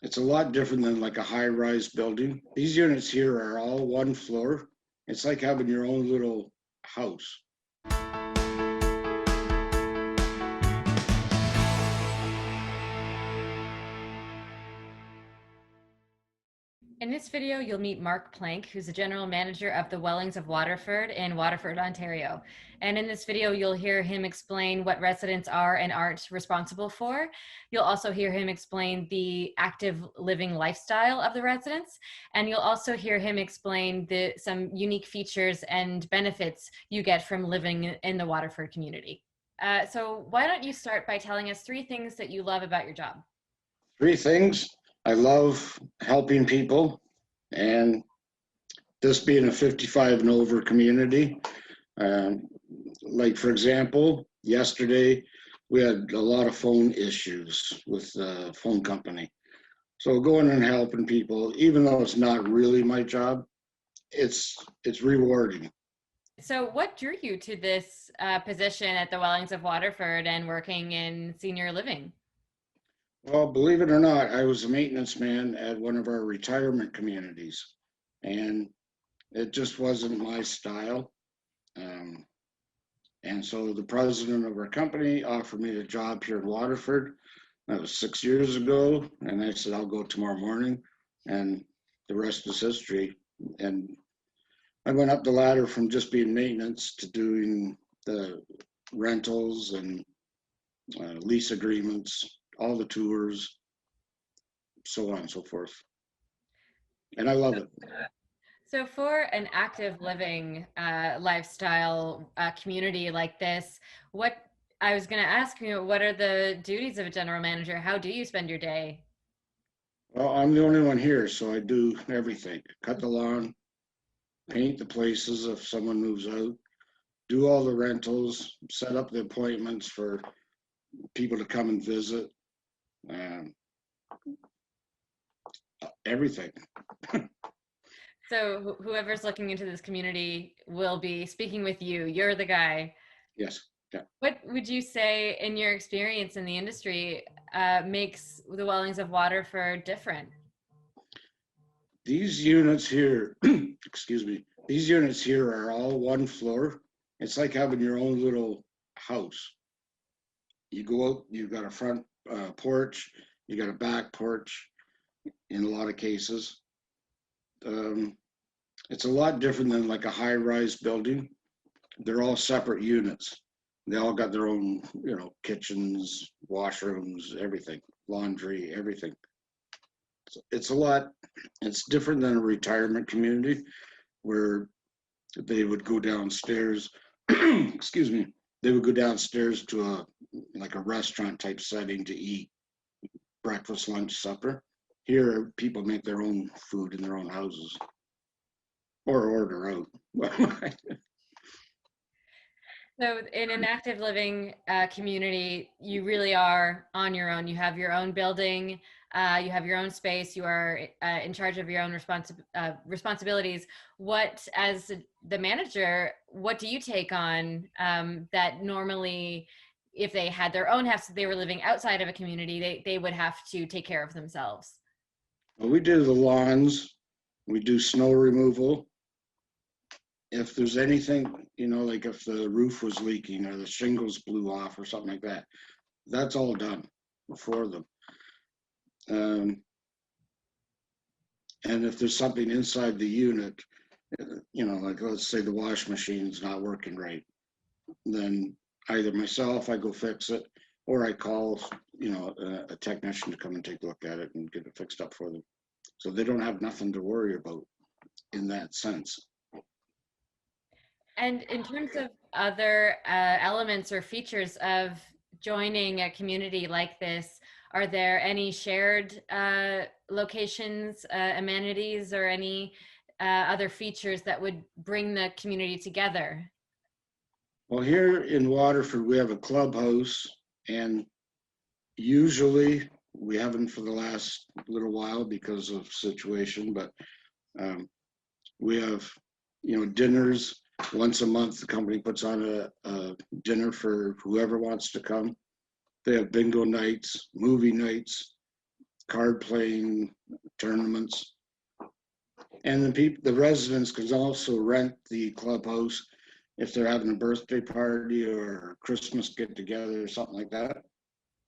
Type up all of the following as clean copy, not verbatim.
It's a lot different than like a high-rise building. These units here are all one floor. It's like having your own little house. In this video, you'll meet Mark Plank, who's the general manager of the Wellings of Waterford in Waterford, Ontario. And in this video, you'll hear him explain what residents are and aren't responsible for. You'll also hear him explain the active living lifestyle of the residents. And you'll also hear him explain some unique features and benefits you get from living in the Waterford community. So why don't you start by telling us 3 things that you love about your job? 3 things. I love helping people, and this being a 55 and over community. Like, for example, yesterday we had a lot of phone issues with the phone company. So going and helping people, even though it's not really my job, it's rewarding. So what drew you to this position at the Wellings of Waterford and working in senior living? Well, believe it or not, I was a maintenance man at one of our retirement communities, and it just wasn't my style. Um, and so the president of our company offered me a job here in Waterford. That was 6 years ago, and I said, I'll go tomorrow morning, and the rest is history. And I went up the ladder from just being maintenance to doing the rentals and lease agreements, all the tours, so on and so forth. And I love it. So for an active living lifestyle community like this, what I was going to ask you, what are the duties of a general manager? How do you spend your day? Well, I'm the only one here, so I do everything. Cut the lawn, paint the places if someone moves out, do all the rentals, set up the appointments for people to come and visit, um, everything. So whoever's looking into this community will be speaking with you. You're the guy. Yes. Yeah. What would you say, in your experience in the industry, makes the Wellings of Waterford different? These units here, excuse me, these units here are all one floor. It's like having your own little house. You go out, you've got a front porch, you got a back porch in a lot of cases. Um, it's a lot different than like a high-rise building. They're all separate units. They all got their own, kitchens, washrooms, everything, laundry, everything. It's a lot, it's different than a retirement community where they would go downstairs, excuse me, they would go downstairs to a restaurant type setting to eat breakfast, lunch, supper. Here, people make their own food in their own houses or order out. So in an active living community, you really are on your own. You have your own building, you have your own space, you are in charge of your own responsibilities. What, as the manager, what do you take on that normally, if they had their own house, if they were living outside of a community, they would have to take care of themselves? Well, we do the lawns, we do snow removal. If there's anything, like if the roof was leaking or the shingles blew off or something like that, that's all done for them. And if there's something inside the unit, like let's say the wash machine's not working right, then either myself, I go fix it, or I call, a technician to come and take a look at it and get it fixed up for them. So they don't have nothing to worry about in that sense. And in terms of other elements or features of joining a community like this, are there any shared locations, amenities, or any other features that would bring the community together? Well, here in Waterford, we have a clubhouse, and usually we haven't for the last little while because of situation, but we have, dinners once a month. The company puts on a dinner for whoever wants to come. They have bingo nights, movie nights, card playing tournaments. And the residents can also rent the clubhouse if they're having a birthday party or Christmas get together or something like that.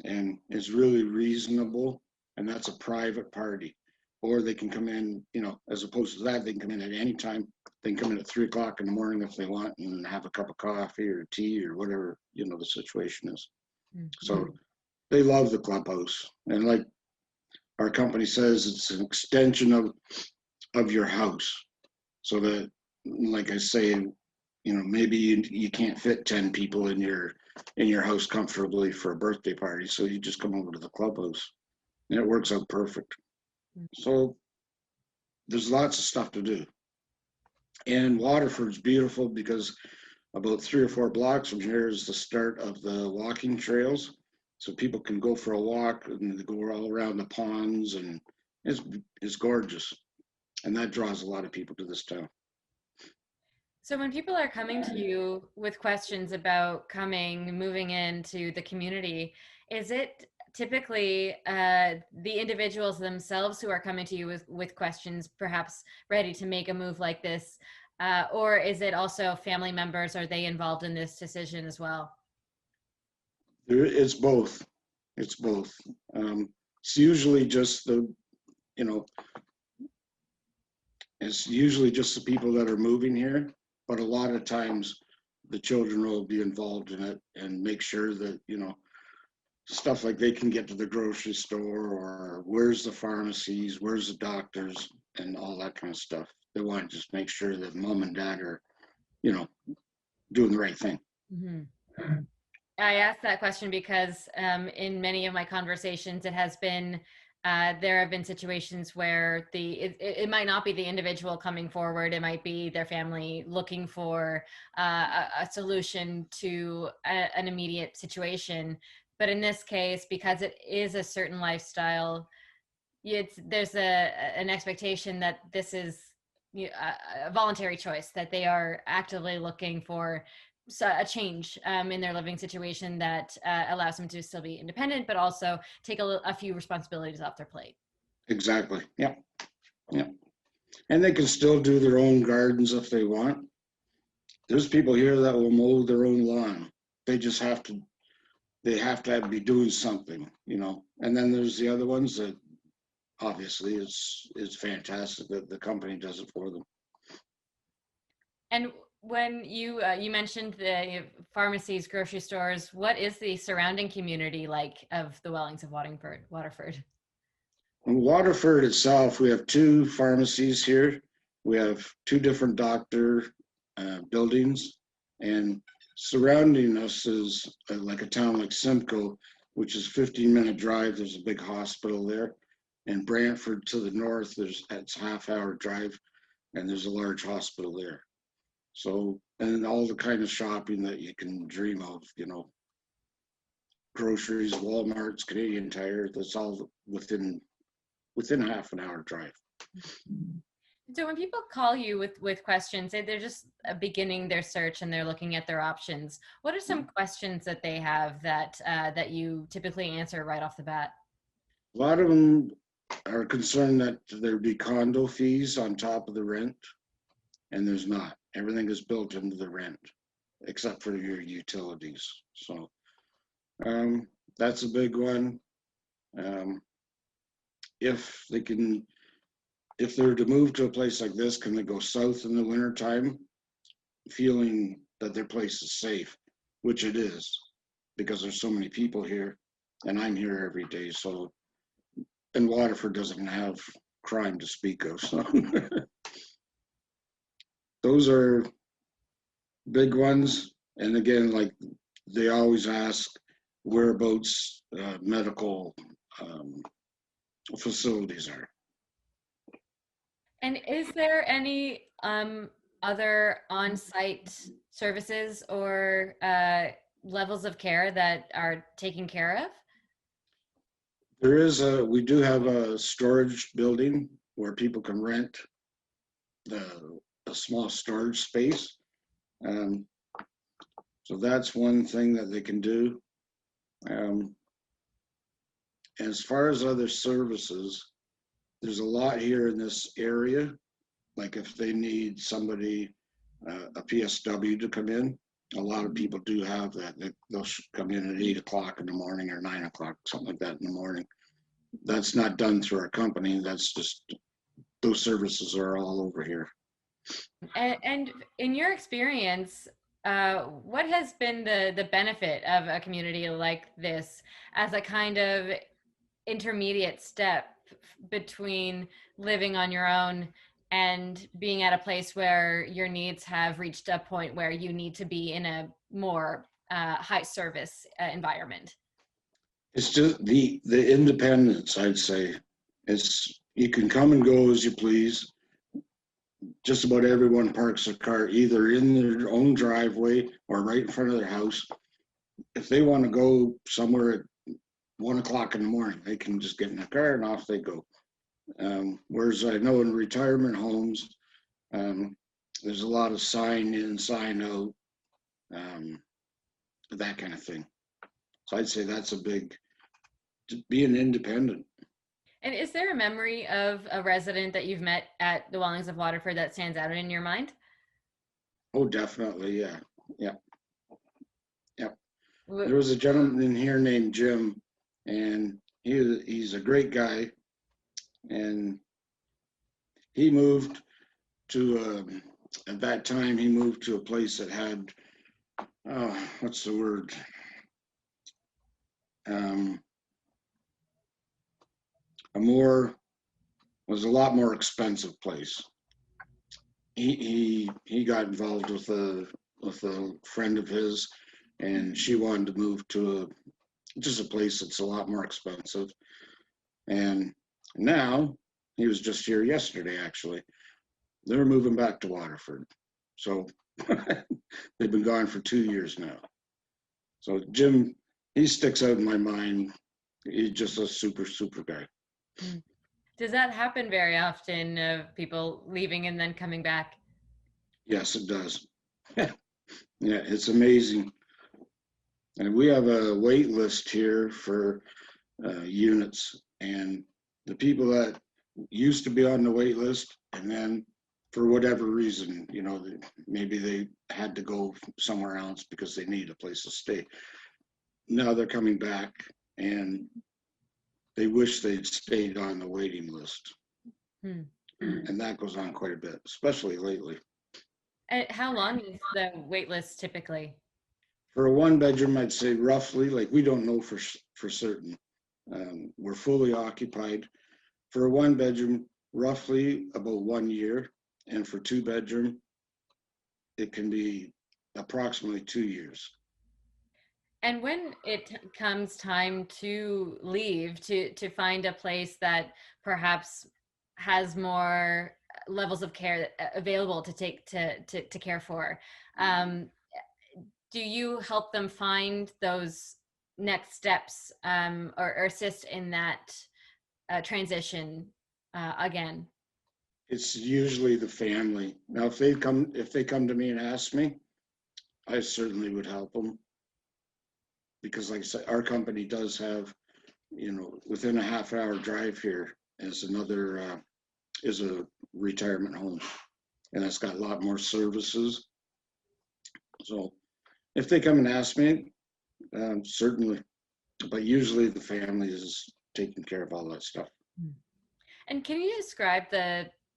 And it's really reasonable, and that's a private party. Or they can come in, as opposed to that, they can come in at any time. They can come in at 3 o'clock in the morning if they want and have a cup of coffee or tea or whatever, the situation is. Mhm. So they love the clubhouse. And like our company says, it's an extension of your house. So that, like I say, maybe you can't fit 10 people in your house comfortably for a birthday party. So you just come over to the clubhouse and it works out perfect. So there's lots of stuff to do. And Waterford's beautiful because about 3 or 4 blocks from here is the start of the walking trails. So people can go for a walk and they go all around the ponds, and it's gorgeous. And that draws a lot of people to this town. So when people are coming to you with questions about moving into the community, is it typically the individuals themselves who are coming to you with questions, perhaps ready to make a move like this? Or is it also family members? Are they involved in this decision as well? It's both. It's both. It's usually just it's usually just the people that are moving here, but a lot of times the children will be involved in it and make sure that, stuff like they can get to the grocery store, or where's the pharmacies, where's the doctors, and all that kind of stuff. They want to just make sure that mom and dad are, doing the right thing. Mm-hmm. I asked that question because in many of my conversations, it has been there have been situations where it might not be the individual coming forward. It might be their family looking for a solution to an immediate situation. But in this case, because it is a certain lifestyle, there's an expectation that this is a voluntary choice, that they are actively looking for a change in their living situation that allows them to still be independent, but also take a few responsibilities off their plate. Exactly. Yeah. Yeah. And they can still do their own gardens if they want. There's people here that will mow their own lawn. They just have to, be doing something, And then there's the other ones that obviously it's fantastic that the company does it for them. And when you mentioned the pharmacies, grocery stores, what is the surrounding community like of the Wellings of Waterford? In Waterford itself, we have 2 pharmacies here. We have 2 different doctor buildings, and surrounding us is like a town like Simcoe, which is a 15-minute drive. There's a big hospital there. And Brantford to the north, it's a half-hour drive, and there's a large hospital there. So, and all the kind of shopping that you can dream of, groceries, Walmart's, Canadian Tire, that's all within a half an hour drive. So when people call you with questions, say they're just beginning their search and they're looking at their options, what are some questions that they have that you typically answer right off the bat? A lot of them are concerned that there'd be condo fees on top of the rent, and there's not. Everything is built into the rent, except for your utilities. So that's a big one. If they're to move to a place like this, can they go south in the wintertime, feeling that their place is safe, which it is, because there's so many people here, and I'm here every day. So, and Waterford doesn't have crime to speak of. So those are big ones. And again, like they always ask whereabouts medical facilities are. And is there any other on-site services or levels of care that are taken care of? We do have a storage building where people can rent a small storage space. So that's one thing that they can do. as far as other services, there's a lot here in this area. Like if they need somebody, a PSW to come in, a lot of people do have that. They'll come in at 8 o'clock in the morning or 9 o'clock, something like that in the morning. That's not done through our company. That's just, those services are all over here. And in your experience, what has been the benefit of a community like this as a kind of intermediate step between living on your own and being at a place where your needs have reached a point where you need to be in a more high service environment? It's just the independence, I'd say. It's, you can come and go as you please. Just about everyone parks a car either in their own driveway or right in front of their house. If they want to go somewhere at 1 o'clock in the morning, they can just get in the car and off they go. Whereas I know in retirement homes, there's a lot of sign in, sign out, that kind of thing. So I'd say that's a big, being independent. And is there a memory of a resident that you've met at the Wellings of Waterford that stands out in your mind? Oh, definitely, yeah, yeah, yeah. Wh- There was a gentleman in here named Jim, and he's a great guy, and he moved to at that time he moved to a place that had, what's the word, um, a more, was a lot more expensive place. He got involved with a friend of his, and she wanted to move to just a place that's a lot more expensive. And now, he was just here yesterday actually. They're moving back to Waterford, so they've been gone for 2 years now. So Jim, he sticks out in my mind. He's just a super guy. Does that happen very often of people leaving and then coming back? Yes, it does. Yeah, it's amazing. And we have a wait list here for units, and the people that used to be on the wait list, and then for whatever reason, maybe they had to go somewhere else because they need a place to stay. Now they're coming back, and they wish they'd stayed on the waiting list. Hmm. And that goes on quite a bit, especially lately. And how long is the wait list typically? For a one bedroom, I'd say roughly, like we don't know for certain. We're fully occupied. For a one bedroom, roughly about 1 year. And for two bedroom, it can be approximately 2 years. And when it comes time to leave, to find a place that perhaps has more levels of care available to take to care for, do you help them find those next steps, or assist in that transition again? It's usually the family. Now, if they come to me and ask me, I certainly would help them, because like I said, our company does have, within a half-hour drive here is a retirement home, and it's got a lot more services. So if they come and ask me, certainly, but usually the family is taking care of all that stuff. And can you describe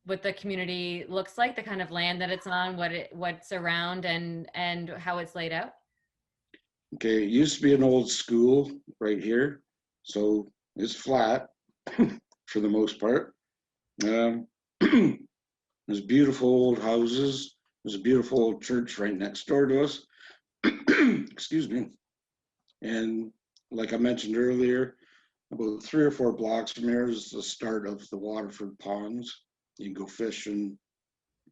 what the community looks like, the kind of land that it's on, what's around, and how it's laid out? Okay, it used to be an old school right here, so it's flat for the most part. Um, there's beautiful old houses. There's a beautiful old church right next door to us. Excuse me. And like I mentioned earlier, about 3 or 4 blocks from here is the start of the Waterford ponds. You can go fishing,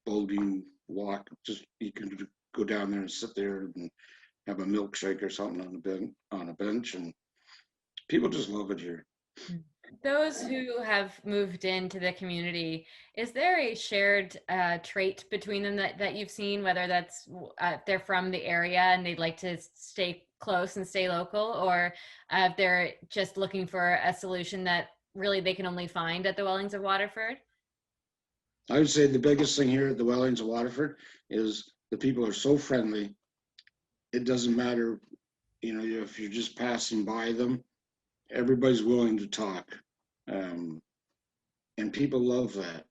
boating, walk. Just you can go down there and sit there and have a milkshake or something on a bench, and people just love it here. Those who have moved into the community, is there a shared trait between them that you've seen, whether that's they're from the area and they'd like to stay close and stay local, or if they're just looking for a solution that really they can only find at the Wellings of Waterford? I would say the biggest thing here at the Wellings of Waterford is the people are so friendly. It doesn't matter, if you're just passing by them, everybody's willing to talk. Um, and people love that.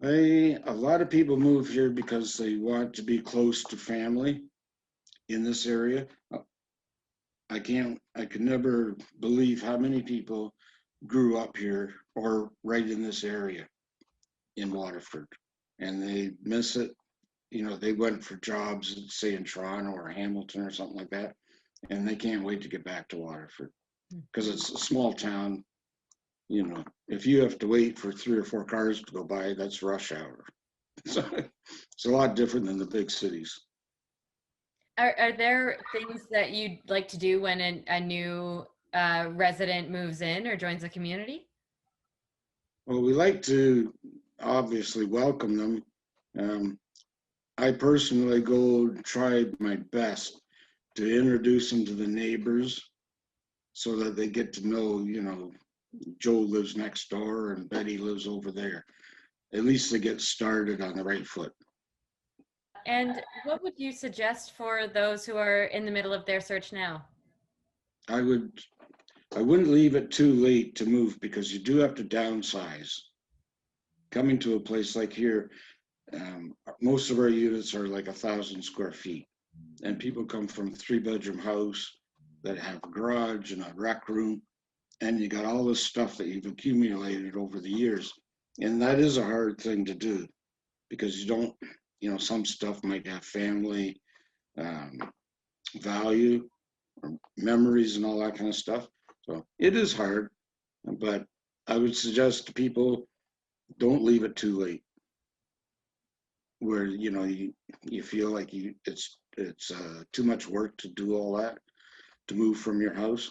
A lot of people move here because they want to be close to family in this area. I could never believe how many people grew up here or right in this area in Waterford, and they miss it. They went for jobs, say in Toronto or Hamilton or something like that, and they can't wait to get back to Waterford because it's a small town. If you have to wait for 3 or 4 cars to go by, that's rush hour. So it's a lot different than the big cities. Are there things that you'd like to do when a new resident moves in or joins the community? Well, we like to obviously welcome them. Um, I personally go try my best to introduce them to the neighbors so that they get to know, Joe lives next door and Betty lives over there. At least they get started on the right foot. And what would you suggest for those who are in the middle of their search now? I would I wouldn't leave it too late to move because you do have to downsize. Coming to a place like here, most of our units are like 1,000 square feet, and people come from 3 bedroom house that have a garage and a rec room, and you got all this stuff that you've accumulated over the years, and that is a hard thing to do because you don't, some stuff might have family um, value or memories and all that kind of stuff. So it is hard, but I would suggest to people don't leave it too late where you feel like it's too much work to do all that to move from your house.